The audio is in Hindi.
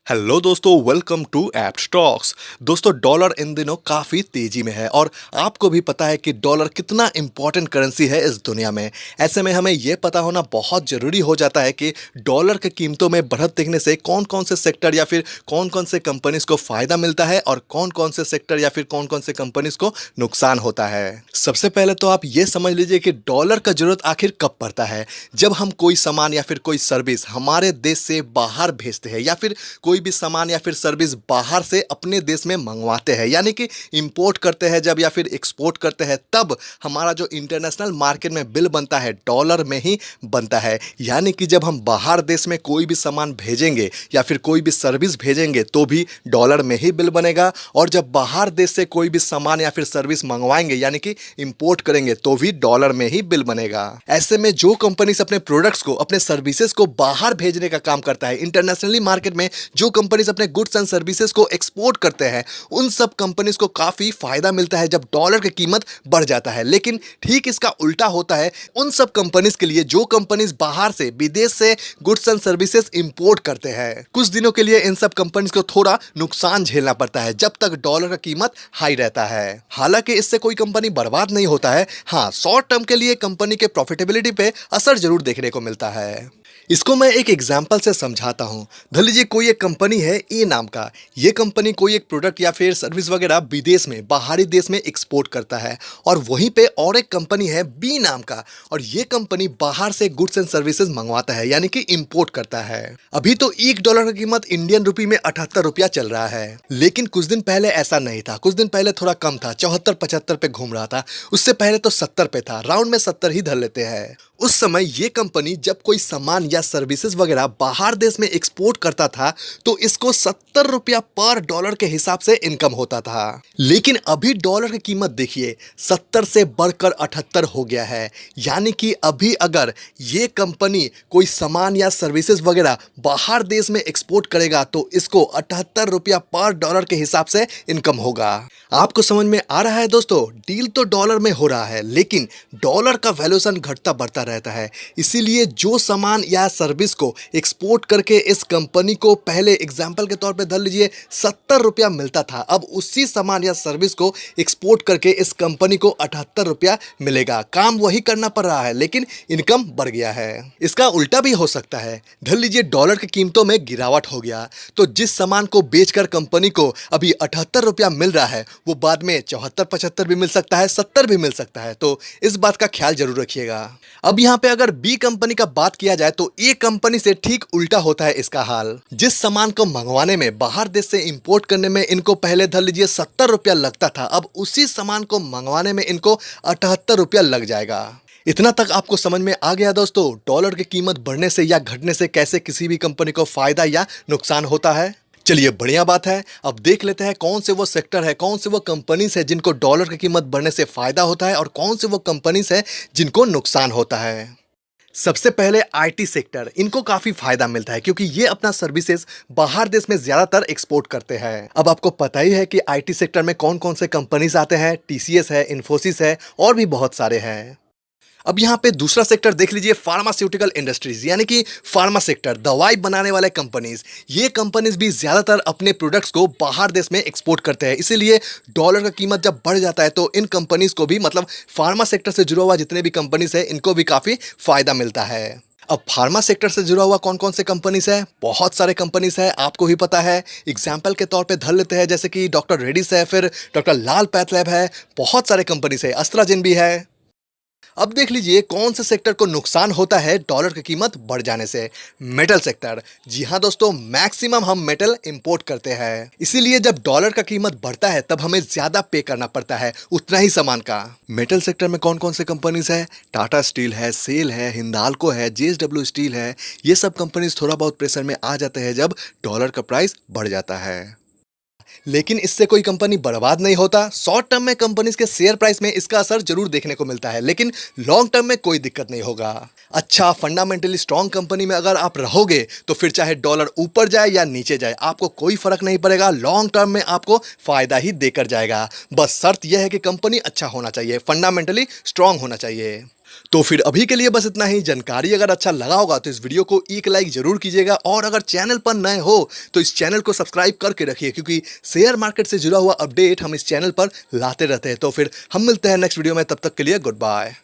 हेलो दोस्तों, वेलकम टू ऐप स्टॉक्स। दोस्तों, डॉलर इन दिनों काफ़ी तेजी में है और आपको भी पता है कि डॉलर कितना इंपॉर्टेंट करेंसी है इस दुनिया में। ऐसे में हमें यह पता होना बहुत ज़रूरी हो जाता है कि डॉलर की कीमतों में बढ़त देखने से कौन कौन से सेक्टर या फिर कौन कौन से कंपनीज को फ़ायदा मिलता है और कौन कौन से सेक्टर या फिर कौन कौन से कंपनीज को नुकसान होता है। सबसे पहले तो आप ये समझ लीजिए कि डॉलर का ज़रूरत आखिर कब पड़ता है। जब हम कोई सामान या फिर कोई सर्विस हमारे देश से बाहर भेजते हैं या फिर कोई भी सामान या फिर सर्विस बाहर से अपने देश में मंगवाते हैं, यानी कि इंपोर्ट करते हैं जब या फिर एक्सपोर्ट करते हैं, तब हमारा जो इंटरनेशनल मार्केट में बिल बनता है डॉलर में ही बनता है। यानी कि जब हम बाहर देश में कोई भी सामान भेजेंगे या फिर कोई भी सर्विस भेजेंगे तो भी डॉलर में ही बिल बनेगा, और जब बाहर देश से कोई भी सामान या फिर सर्विस मंगवाएंगे यानी कि इंपोर्ट करेंगे तो भी डॉलर में ही बिल बनेगा। ऐसे में जो कंपनीज अपने प्रोडक्ट्स को, अपने सर्विसेज को बाहर भेजने का काम करता है, इंटरनेशनली मार्केट में जो कंपनीज अपने गुड्स एंड सर्विसेज को एक्सपोर्ट करते हैं, उन सब कंपनीज को काफी फायदा मिलता है जब डॉलर की कीमत बढ़ जाता है। लेकिन ठीक इसका उल्टा होता है उन सब कंपनीज के लिए जो कंपनीज बाहर से, विदेश से गुड्स एंड सर्विसेज इंपोर्ट करते हैं। कुछ दिनों के लिए इन सब कंपनीज को थोड़ा नुकसान झेलना पड़ता है जब तक डॉलर का कीमत हाई रहता है। हालांकि इससे कोई कंपनी बर्बाद नहीं होता है। हाँ, शॉर्ट टर्म के लिए कंपनी के प्रॉफिटेबिलिटी पे असर जरूर देखने को मिलता है। इसको मैं एक एग्जाम्पल से समझाता हूँ। धर लीजिए कोई एक कंपनी है ए नाम का। ये कंपनी कोई एक प्रोडक्ट या फिर सर्विस वगैरह विदेश में, बाहरी देश में एक्सपोर्ट करता है, और वहीं पे और एक कंपनी है बी नाम का, और ये कंपनी बाहर से गुड्स एंड सर्विसेज मंगवाता है यानी कि इंपोर्ट करता है। अभी तो $1 की कीमत इंडियन रुपी में 78 रुपया चल रहा है, लेकिन कुछ दिन पहले ऐसा नहीं था। कुछ दिन पहले थोड़ा कम था, 74-75 पे घूम रहा था। उससे पहले तो 70 पे था। राउंड में 70 ही धर लेते हैं। उस समय ये कंपनी जब कोई सामान या सर्विसेज वगैरह बाहर देश में एक्सपोर्ट करता था तो इसको 70 रुपया पर डॉलर के हिसाब से इनकम होता था। लेकिन अभी डॉलर की कीमत देखिए, 70 से बढ़कर 78 हो गया है। यानी कि अभी अगर ये कंपनी कोई सामान या सर्विसेज वगैरह बाहर देश में एक्सपोर्ट करेगा तो इसको 78 रुपया पर डॉलर के हिसाब से इनकम होगा। आपको समझ में आ रहा है दोस्तों? डील तो डॉलर में हो रहा है, लेकिन डॉलर का वैल्यूएशन घटता बढ़ता रहता है। इसीलिए जो सामान या सर्विस को एक्सपोर्ट करके इस कंपनी को पहले एग्जांपल के तौर पे धर लीजिए 70 रुपया मिलता था, अब उसी सामान या सर्विस को एक्सपोर्ट करके इस कंपनी को 78 रुपया मिलेगा। काम वही करना पड़ रहा है लेकिन इनकम बढ़ गया है। इसका उल्टा भी हो सकता है। धर लीजिए डॉलर की कीमतों में गिरावट हो गया तो जिस सामान को बेचकर कंपनी को अभी 78 रुपया मिल रहा है वो बाद में 74-75 भी मिल सकता है, 70 भी मिल सकता है। तो इस बात का ख्याल जरूर रखिएगा। अब यहाँ पे अगर बी कंपनी का बात किया जाए तो ए कंपनी से ठीक उल्टा होता है इसका हाल। जिस सामान को मंगवाने में, बाहर देश से इंपोर्ट करने में इनको पहले धर लीजिए 70 रुपया लगता था, अब उसी सामान को मंगवाने में इनको 78 रुपया लग जाएगा। इतना तक आपको समझ में आ गया दोस्तों, डॉलर की कीमत बढ़ने से या घटने से कैसे किसी भी कंपनी को फायदा या नुकसान होता है। चलिए, बढ़िया बात है। अब देख लेते हैं कौन से वो सेक्टर है, कौन से वो कंपनीज है जिनको डॉलर की कीमत बढ़ने से फायदा होता है और कौन से वो कंपनीज है जिनको नुकसान होता है। सबसे पहले आईटी सेक्टर, इनको काफी फायदा मिलता है क्योंकि ये अपना सर्विसेज बाहर देश में ज्यादातर एक्सपोर्ट करते हैं। अब आपको पता ही है कि आईटी सेक्टर में कौन कौन से कंपनीज आते हैं। टीसीएस है, इन्फोसिस है और भी बहुत सारे हैं। अब यहाँ पे दूसरा सेक्टर देख लीजिए, फार्मास्यूटिकल इंडस्ट्रीज, यानी कि फार्मा सेक्टर, दवाई बनाने वाले कंपनीज। ये कंपनीज भी ज्यादातर अपने प्रोडक्ट्स को बाहर देश में एक्सपोर्ट करते हैं। इसीलिए डॉलर का कीमत जब बढ़ जाता है तो इन कंपनीज को भी, मतलब फार्मा सेक्टर से जुड़ा हुआ जितने भी कंपनीज है, इनको भी काफी फायदा मिलता है। अब फार्मा सेक्टर से जुड़ा हुआ कौन कौन से कंपनीज है? बहुत सारे कंपनीज है, आपको ही पता है। एग्जाम्पल के तौर पे धर लेते हैं जैसे कि डॉक्टर रेड्डीज है, फिर डॉक्टर लाल पैथलैब है, बहुत सारे कंपनीज है, एस्ट्राजेन भी है। अब देख लीजिए कौन से सेक्टर को नुकसान होता है डॉलर की कीमत बढ़ जाने से। Metal sector. जी हाँ दोस्तों, मैक्सिमम हम मेटल इंपोर्ट करते हैं, इसीलिए जब डॉलर का कीमत बढ़ता है तब हमें ज्यादा पे करना पड़ता है उतना ही सामान का। मेटल सेक्टर में कौन कौन से कंपनीज है? टाटा स्टील है, सेल है, हिंदाल्को है, जेएसडब्ल्यू स्टील है। ये सब कंपनीज थोड़ा बहुत प्रेशर में आ जाते हैं जब डॉलर का प्राइस बढ़ जाता है। लेकिन इससे कोई कंपनी बर्बाद नहीं होता। शॉर्ट टर्म में कंपनीज के शेयर प्राइस में इसका असर जरूर देखने को मिलता है, लेकिन लॉन्ग टर्म में कोई दिक्कत नहीं होगा। अच्छा, फंडामेंटली स्ट्रॉन्ग कंपनी में अगर आप रहोगे तो फिर चाहे डॉलर ऊपर जाए या नीचे जाए आपको कोई फर्क नहीं पड़ेगा। लॉन्ग टर्म में आपको फायदा ही देकर जाएगा। बस शर्त यह है कि कंपनी अच्छा होना चाहिए, फंडामेंटली स्ट्रॉन्ग होना चाहिए। तो फिर अभी के लिए बस इतना ही। जानकारी अगर अच्छा लगा होगा तो इस वीडियो को एक लाइक जरूर कीजिएगा, और अगर चैनल पर नए हो तो इस चैनल को सब्सक्राइब करके रखिए, क्योंकि शेयर मार्केट से जुड़ा हुआ अपडेट हम इस चैनल पर लाते रहते हैं। तो फिर हम मिलते हैं नेक्स्ट वीडियो में, तब तक के लिए गुड बाय।